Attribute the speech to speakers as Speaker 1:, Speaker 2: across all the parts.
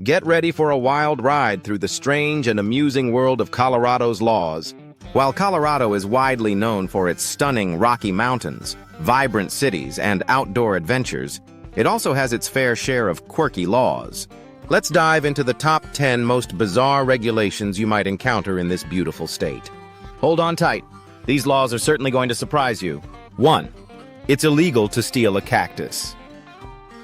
Speaker 1: Get ready for a wild ride through the strange and amusing world of Colorado's laws. While Colorado is widely known for its stunning Rocky Mountains, vibrant cities, and outdoor adventures, it also has its fair share of quirky laws. Let's dive into the top 10 most bizarre regulations you might encounter in this beautiful state. Hold on tight. These laws are certainly going to surprise you. 1. It's illegal to steal a cactus.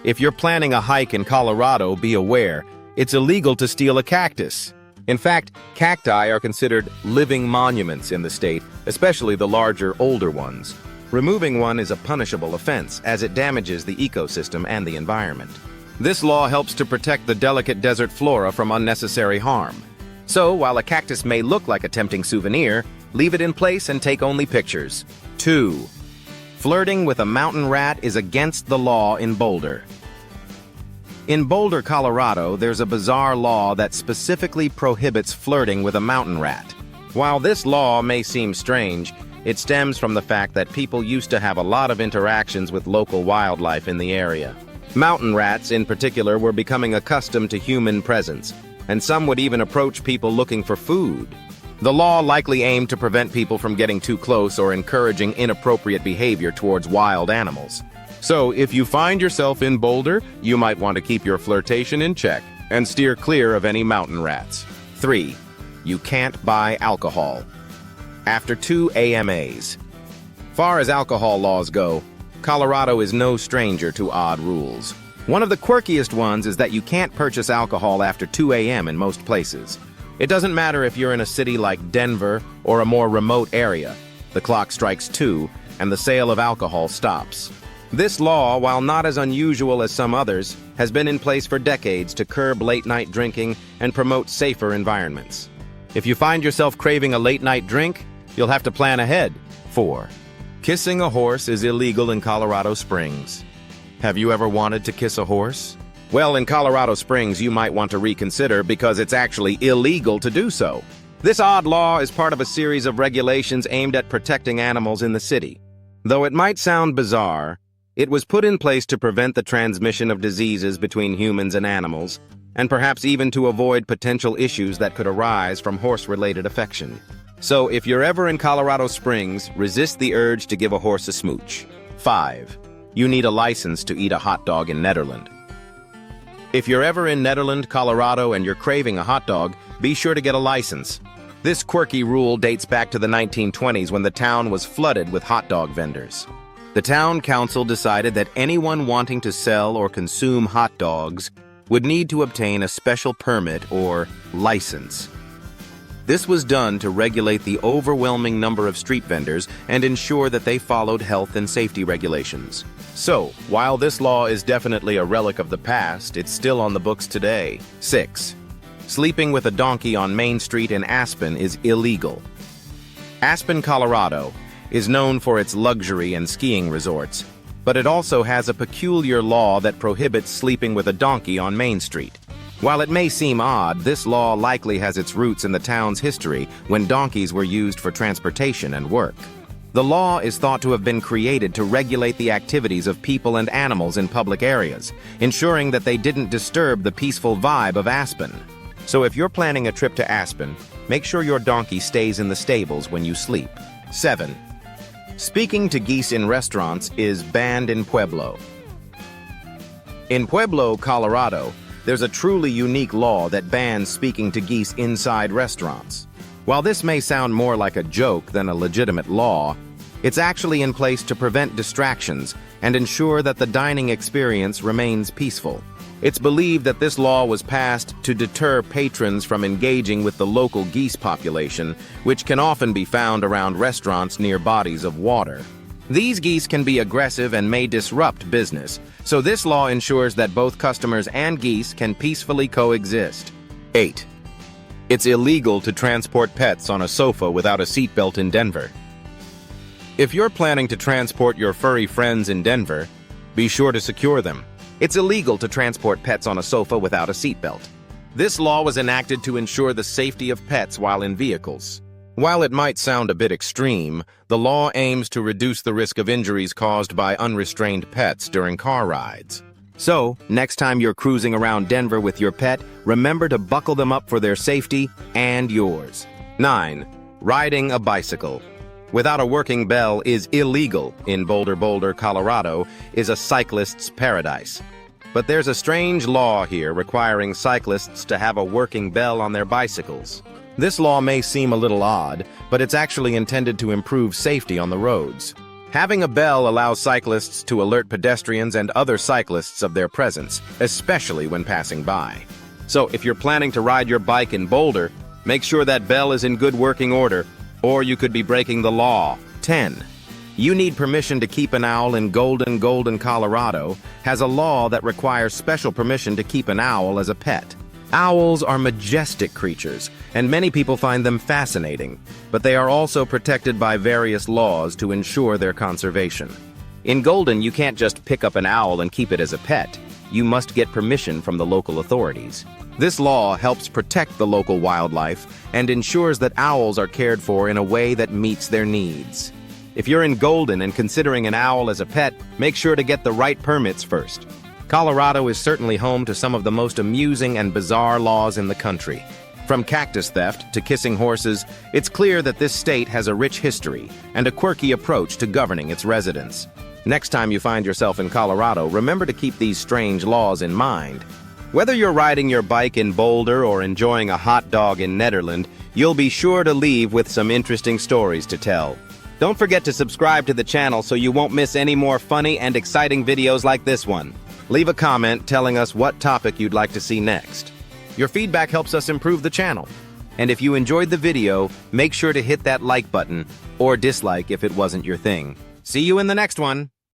Speaker 1: If you're planning a hike in Colorado, be aware, it's illegal to steal a cactus. In fact, cacti are considered living monuments in the state, especially the larger, older ones. Removing one is a punishable offense, as it damages the ecosystem and the environment. This law helps to protect the delicate desert flora from unnecessary harm. So, while a cactus may look like a tempting souvenir, leave it in place and take only pictures. 2. Flirting with a mountain rat is against the law in Boulder. In Boulder, Colorado, there's a bizarre law that specifically prohibits flirting with a mountain rat. While this law may seem strange, it stems from the fact that people used to have a lot of interactions with local wildlife in the area. Mountain rats, in particular, were becoming accustomed to human presence, and some would even approach people looking for food. The law likely aimed to prevent people from getting too close or encouraging inappropriate behavior towards wild animals. So, if you find yourself in Boulder, you might want to keep your flirtation in check and steer clear of any mountain rats. 3. You can't buy alcohol. After 2 AMAs. Far as alcohol laws go, Colorado is no stranger to odd rules. One of the quirkiest ones is that you can't purchase alcohol after 2 a.m. in most places. It doesn't matter if you're in a city like Denver or a more remote area. The clock strikes 2, and the sale of alcohol stops. This law, while not as unusual as some others, has been in place for decades to curb late-night drinking and promote safer environments. If you find yourself craving a late-night drink, you'll have to plan ahead. 4. Kissing a horse is illegal in Colorado Springs. Have you ever wanted to kiss a horse? Well, in Colorado Springs, you might want to reconsider because it's actually illegal to do so. This odd law is part of a series of regulations aimed at protecting animals in the city. Though it might sound bizarre, it was put in place to prevent the transmission of diseases between humans and animals, and perhaps even to avoid potential issues that could arise from horse-related affection. So, if you're ever in Colorado Springs, resist the urge to give a horse a smooch. 5. You need a license to eat a hot dog in Nederland. If you're ever in Nederland, Colorado, and you're craving a hot dog, be sure to get a license. This quirky rule dates back to the 1920s when the town was flooded with hot dog vendors. The town council decided that anyone wanting to sell or consume hot dogs would need to obtain a special permit or license. This was done to regulate the overwhelming number of street vendors and ensure that they followed health and safety regulations. So, while this law is definitely a relic of the past, it's still on the books today. 6. Sleeping with a donkey on Main Street in Aspen is illegal. Aspen, Colorado, is known for its luxury and skiing resorts, but it also has a peculiar law that prohibits sleeping with a donkey on Main Street. While it may seem odd, this law likely has its roots in the town's history when donkeys were used for transportation and work. The law is thought to have been created to regulate the activities of people and animals in public areas, ensuring that they didn't disturb the peaceful vibe of Aspen. So if you're planning a trip to Aspen, make sure your donkey stays in the stables when you sleep. 7. Speaking to geese in restaurants is banned in Pueblo. In Pueblo, Colorado, there's a truly unique law that bans speaking to geese inside restaurants. While this may sound more like a joke than a legitimate law, it's actually in place to prevent distractions and ensure that the dining experience remains peaceful. It's believed that this law was passed to deter patrons from engaging with the local geese population, which can often be found around restaurants near bodies of water. These geese can be aggressive and may disrupt business, so this law ensures that both customers and geese can peacefully coexist. 8. It's illegal to transport pets on a sofa without a seatbelt in Denver. If you're planning to transport your furry friends in Denver, be sure to secure them. It's illegal to transport pets on a sofa without a seatbelt. This law was enacted to ensure the safety of pets while in vehicles. While it might sound a bit extreme, the law aims to reduce the risk of injuries caused by unrestrained pets during car rides. So, next time you're cruising around Denver with your pet, remember to buckle them up for their safety and yours. 9. Riding a bicycle. Without a working bell is illegal in Boulder, Colorado, is a cyclist's paradise. But there's a strange law here requiring cyclists to have a working bell on their bicycles. This law may seem a little odd, but it's actually intended to improve safety on the roads. Having a bell allows cyclists to alert pedestrians and other cyclists of their presence, especially when passing by. So if you're planning to ride your bike in Boulder, make sure that bell is in good working order, or you could be breaking the law. 10. You need permission to keep an owl in Golden, Colorado, has a law that requires special permission to keep an owl as a pet. Owls are majestic creatures, and many people find them fascinating, but they are also protected by various laws to ensure their conservation. In Golden, you can't just pick up an owl and keep it as a pet. You must get permission from the local authorities. This law helps protect the local wildlife and ensures that owls are cared for in a way that meets their needs. If you're in Golden and considering an owl as a pet, make sure to get the right permits first. Colorado is certainly home to some of the most amusing and bizarre laws in the country. From cactus theft to kissing horses, it's clear that this state has a rich history and a quirky approach to governing its residents. Next time you find yourself in Colorado, remember to keep these strange laws in mind. Whether you're riding your bike in Boulder or enjoying a hot dog in Nederland, you'll be sure to leave with some interesting stories to tell. Don't forget to subscribe to the channel so you won't miss any more funny and exciting videos like this one. Leave a comment telling us what topic you'd like to see next. Your feedback helps us improve the channel. And if you enjoyed the video, make sure to hit that like button or dislike if it wasn't your thing. See you in the next one.